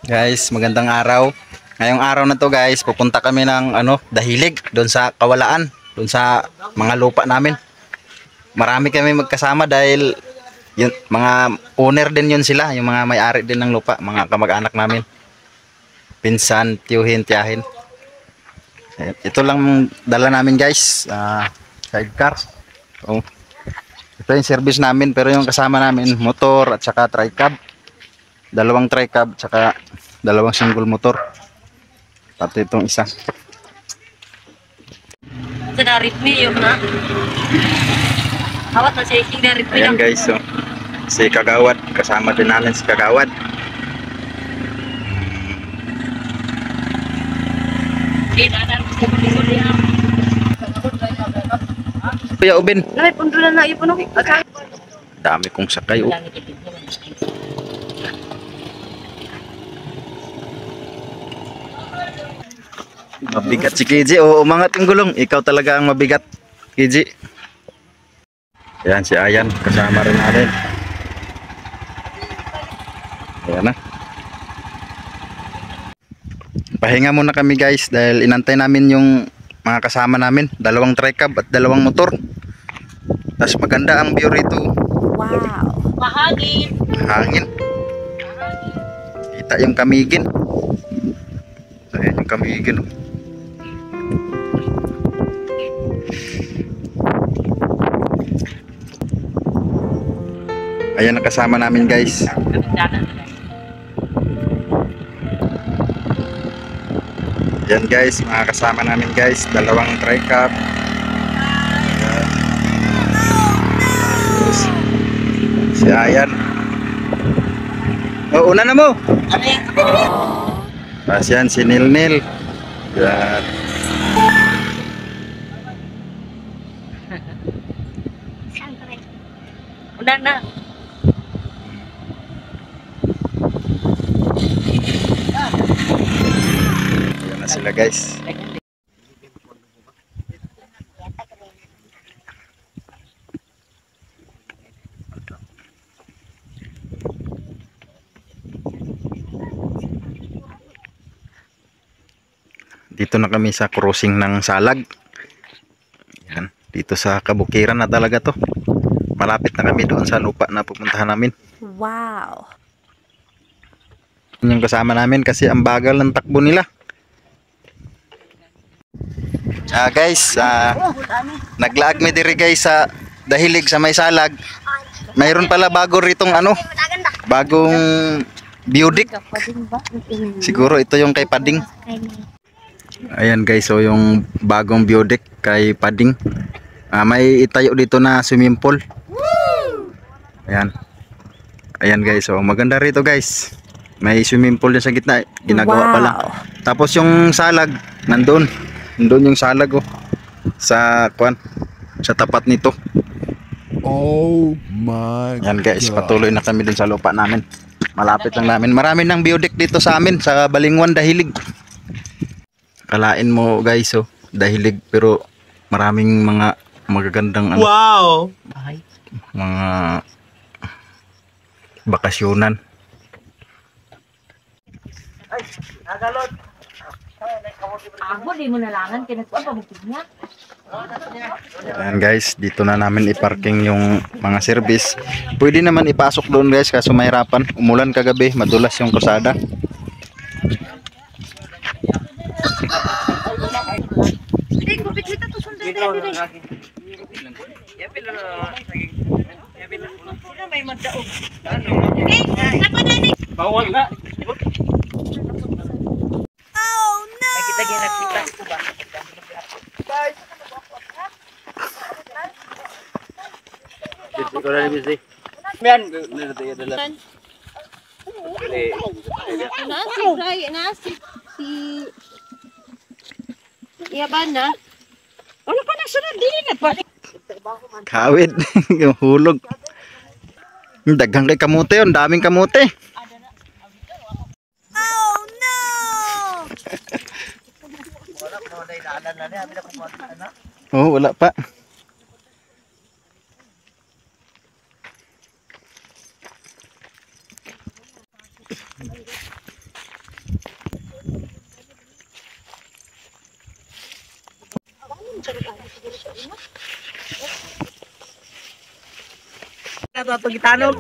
Guys, magandang araw. Ngayong araw na to guys, pupunta kami ng Dahilig, doon sa Kawalaan, doon sa mga lupa namin. Marami kami magkasama dahil yun, mga owner din yun sila, yung mga may-ari din ng lupa, mga kamag-anak namin. Pinsan, tiyuhin, tiyahin. Ito lang dala namin guys, sidecar. Oh. Ito yung service namin, pero yung kasama namin motor at saka tri-cab. Dalawang tri-cab at saka dalawang single motor. Pati itong isa. Sa darit niyo na. Hawat na siya yung darit niyo. Ayan guys, so, si Kagawad, kasama din namin si Kagawad. Kuya Ubin, Nay pundulan na ipo no. dami kong sakay. Oh. Mabigat si KJ. Oo, umangat yung gulong. Ikaw talaga ang mabigat, KJ. Ayan, si Ayan. Kasama rin natin. Ayan na. Pahinga muna kami guys dahil inantay namin yung mga kasama namin. Dalawang tri-cab at dalawang motor. Tapos maganda ang view rito. Wow. Mahangin. Hangin. Kita yung kamigin. Ayan yung kamigin. Ayan ang kasama namin guys. Ayan guys, mga kasama namin guys. Dalawang tri-cab. Si Ayan. Oh, una na mo. Tapos yan, si Nilnil. Yan. Udah na. Ayan na sila guys. Dito na kami sa crossing ng Salag. Yan, dito sa Kabukiran na talaga to. Malapit na kami doon sa lupa na pupuntahan namin. Wow. Yung kasama namin kasi ang bagal ng takbo nila. Guys, naglaag mi diri guys sa Dahilig sa May Salag. Mayroon pala bago ritong bagong biodik. Siguro ito yung kay Pading. Ayan guys, so yung bagong biodik kay Pading. May itayo dito na swimming pool. Ayan. Ayan guys, so maganda rito guys. May swimming pool din sa gitna, ginagawa pa lang. Tapos yung salag, nandun yung salag oh. Sa tapat nito. Oh my Yan guys, God. patuloy na kami dun sa lupa namin. Malapit lang namin. Marami ng biodik dito sa amin, sa Balingwan, Dahilig. Kalain mo guys oh, Dahilig pero maraming mga magagandang Wow! mga bakasyonan. Ako di mo nalangan kinagpuan pa bukid niya. Ayan guys, dito na namin iparking yung mga service. Pwede naman ipasok doon guys, kaso mahirapan. Umulan kagabi, madulas yung kusada. Hindi ko bigita to sundan dai. Sila may magdaog. Okay, napa na ni. Bawal na. Oh no. Ay kita ginagpita ko ba? Nasi fry, nasi si iya ba na? Wala pa na sunod din na pa. Kawit, yung hulog. Daghang kay kamote yun, daming kamote. Oh no. Oh, wala pa. Ito atong gitanom.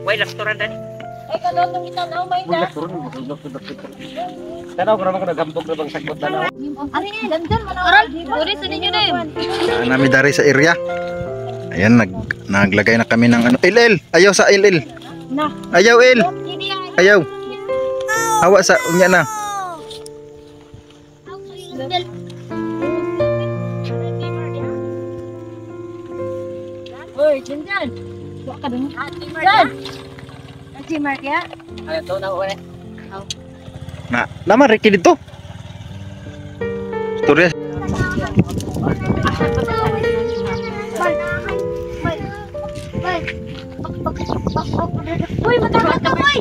Why restaurant dan? Ay, kalotong kita na, may da. Tanaw ko naman ko nagambog na bang sagot na. Ari, dandan, manawag. Uri, sa ninyo na yun. Nami dari sa area. Ayan, naglagay na kami ng ano. Il. Ayaw sa il. Na. Ayaw il. Ayaw. Hawa sa unya na. Uy, dandan. Huwag ka dun. Dan. Ati Mark ya? Ano to na ulit? Naman Ricky dito. Storya. Uy, matagal ka, boy.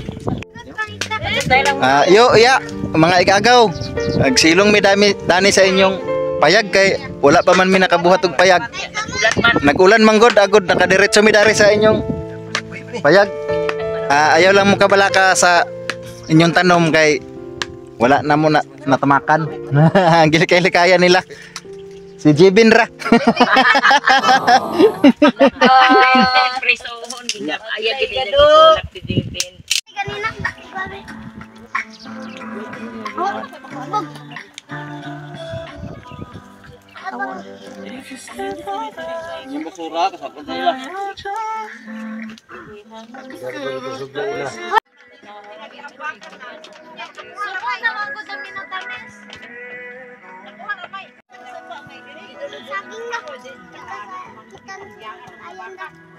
Ya, mga igagaw. Nagsilong mi dani sa inyong payag kay wala pa man mi nakabuhat og payag. Nagulan manggod agod nakadiretso mi dari sa inyong payag. Ayaw lang mo kabalaka sa inyong tanom kay wala na mo natamakan. Ang gilikay-likaya nila. Si Jibin ra. Presohon ginya aya gid dito.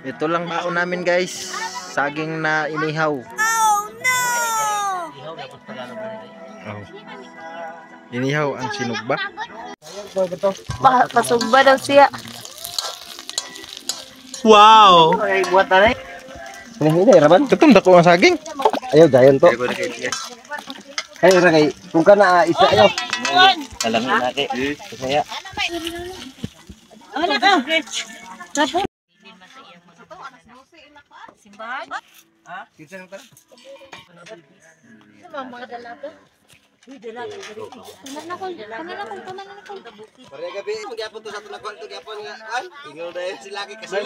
Ito lang baon namin guys. Saging na inihaw. Oh. Inihaw ang sinugba. Pasugba daw siya. Wow! Ay buat na rin. Hindi, raman. Tutunda ko ang saging. Ayaw, dayan to. Kayo ra kay kung ka na isa ayaw. Alam mo natin. Saya. Ano ka? Tapo. Simbahan? Ha? Kinsa nang tara? Sa mga dalaga. Uy, dalaga. Tanan ako. Pare gabi, magyapon to sa tulakon to gyapon nga. Ay, ingaw na yan sila kay kasi.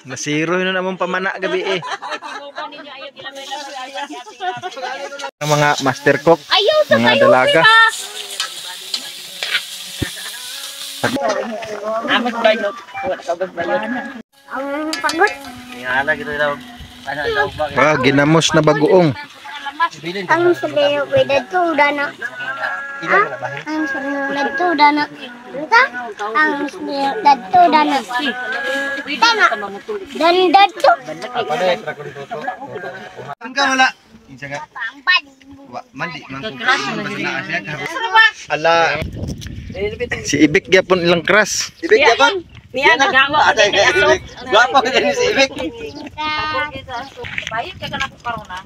Nasiro yun na mong pamana gabi eh. Ang mga master cook, Ayaw sa mga dalaga. Amat ba yun? Buat kabas ba yun? Ang panggot. Ingala gitu daw. Ano daw ba? Wow, ginamos na bagoong. Ang sabihin ko dito dana. Ang sabihin ko dito dana. Ang sabihin dito dana. Dana. Dan dito. Ang ka wala. Kinsa nga? Mandi man kung na siya ka. Ala, si Ibik gyapon ilang kras. Ibig gyapon. Niya nagawa Atay kay Ibig. Gwapo ka din si Ibik. Bayad ka na po karona.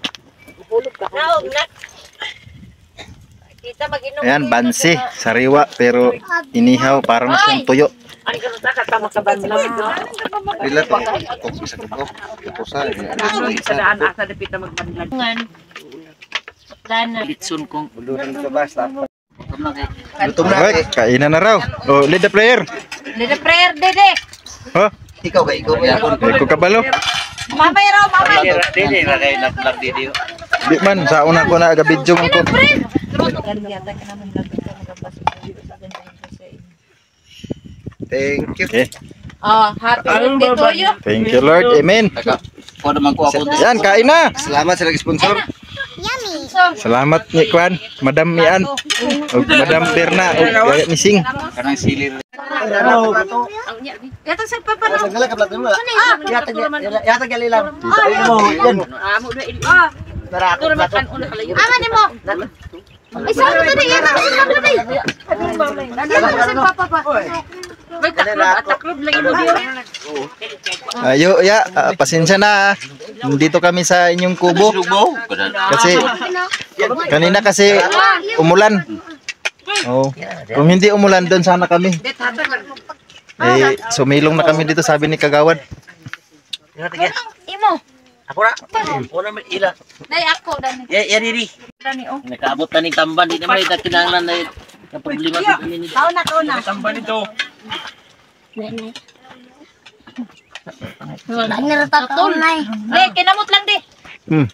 Upulog ka. Naog na. Kita mag-inom. Ayan, bansi, sariwa pero inihaw para na siyang tuyo. Ay gano'n ta katama ka ba lang. Dila to. Kok sa kuko. Kuko sa. Sa daan asa dapita magbanlag. Dan. Litsun kong Uluran ka ba stop. Lutom na. Okay, kainan na raw. Oh, lead the player. Dede prayer, dede. Oh, Ikaw kay ikaw ya. iko kabalo. Mamay raw, mamay. Dili ra kay naglag dili. Di man sa una ko na aga video man ko. Thank you. Okay. Oh, happy birthday to you. Thank you Lord. Amen. Ko naman ko ako. Yan, kain na. Salamat sa nag-sponsor. Salamat ni Kwan, Madam Mian. Ug Madam Perna ug gaya ni Sing. Kanang silir. Ito sa papa na. Ngala ka black mo. Yata gali lang. Amo na ili. Tara ako black. Ama ni mo. Ay, saan mo tadi yan? Saan mo si papa pa? May taklob lagi mo diyo. Ayo ya, pasensya na. Nandito kami sa inyong kubo. Kasi kanina kasi umulan. Oh. Kung hindi umulan doon sana kami. Eh, sumilong na kami dito, sabi ni Kagawad. Imo. Ako na. Ako na may ila. Nay ako dani. Yan diri. Dani oh. Nakaabot na ning tamban. Di naman ita kinahanglan na problema sa kami nito. Kauna kauna. Tamban ito. Dani ratatol na eh. Nay kinamot lang di. Hmm.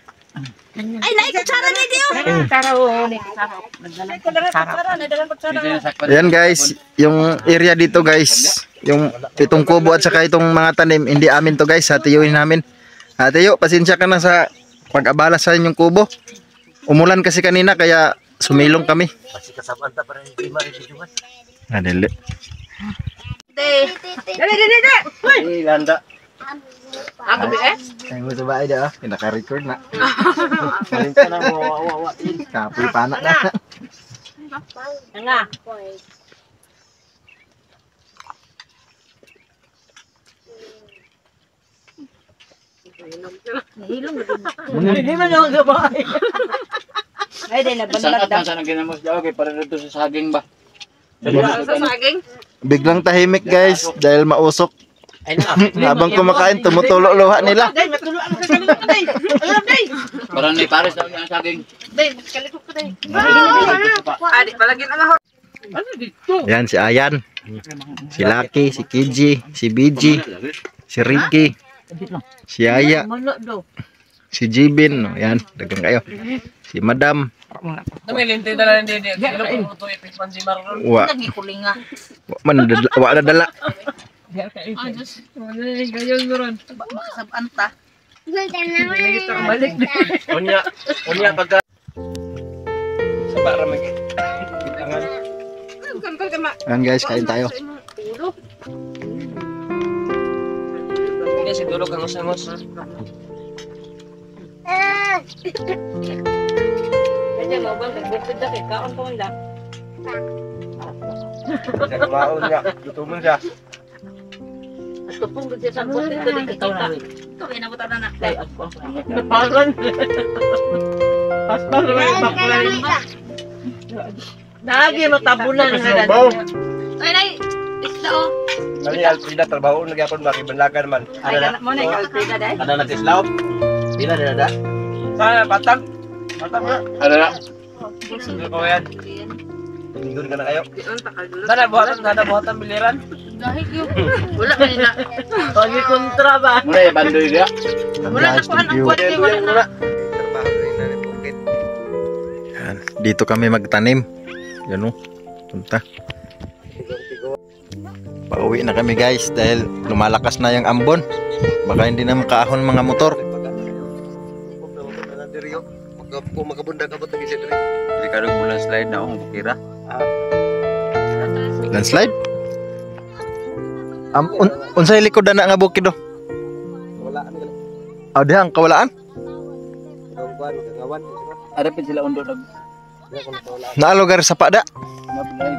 Ay nay kutsara ni dio. Kutsara oh ni kutsara. Nagdala kutsara, nagdala kutsara. Ayan guys, yung area dito guys, yung itong kubo at saka itong mga tanim, hindi amin to guys, hatiyuin namin. Hatiyo, pasensya ka na sa pag-abala sa inyong kubo. Umulan kasi kanina kaya sumilong kami. Adili. Dali. Uy, landa. Ako bi eh. Ay mo ba ida? Naka-record na. Palinta na mo awa. Kapoy pana na. Nga. Hindi man yung gabay. Ay dai Saan nabanlag daw. at saan ang ginamos daw kay para dito sa saging ba? Sa saging. Biglang tahimik guys dahil mausok. Ay na. Habang kumakain, tumutulo luha nila. Dai matuluan ko sa kalikot ko dai. Ayun dai. Parang may pares daw yung saging. Dai kalikot ko dai. Adi palagin ang ahor. Ano dito? Yan si Ayan, si Lucky, si Kiji, si BG, si Ricky, si Aya, Malo daw. si Jibin, no, yan, dagang kayo. Si Madam, Namilinte na lang din. Kilo ko ito ipikman si Marlon. wa, Lagi kulinga. wa na dala. Ah, Diyos. Wala yung gayon mo ron. Makasabaan ta. Balik na. Unya pagka Sa para mag... Kitangan. Yan guys, kain tayo. Hindi, siguro kang usangos. Kanya mo bang nagbukod na kay kaon ko lang. Nagmaon niya. Tutuman siya. At tupong gud sa bukod dito di kita. Ito ay nabutan na. Dai ako. Napalan. Paspas naman yung baklan. Lagi matabunan na dan. Ay nay, isda oh. Mali Alfreda, trabaho nagyapon makibanlagan man. Ay kana mo na kalpida dai. ada na tislaw. Pila na da. Sana, batang. Batang na. Ada na. Sige ko yan. Tingin ka na kayo. Sana buhatan biliran. Dahil yun. Wala man na. Pagi kontra ba? Muna ya bandoy dia. Wala na kuan ang kuan wala na. Yan, dito kami magtanim. Yan o, punta. Pauwi na kami guys dahil lumalakas na yung ambon. Baka hindi na makaahon mga motor. Kung makabunda ka ba ito isa dito? Hindi ka rin bulan slide na akong kira. Landslide? Unsay likod na nga bukid do? Wala. Aw dihang kawalaan? Gawan. Ada pa sila undo nag Naa lugar sa pada. nabulay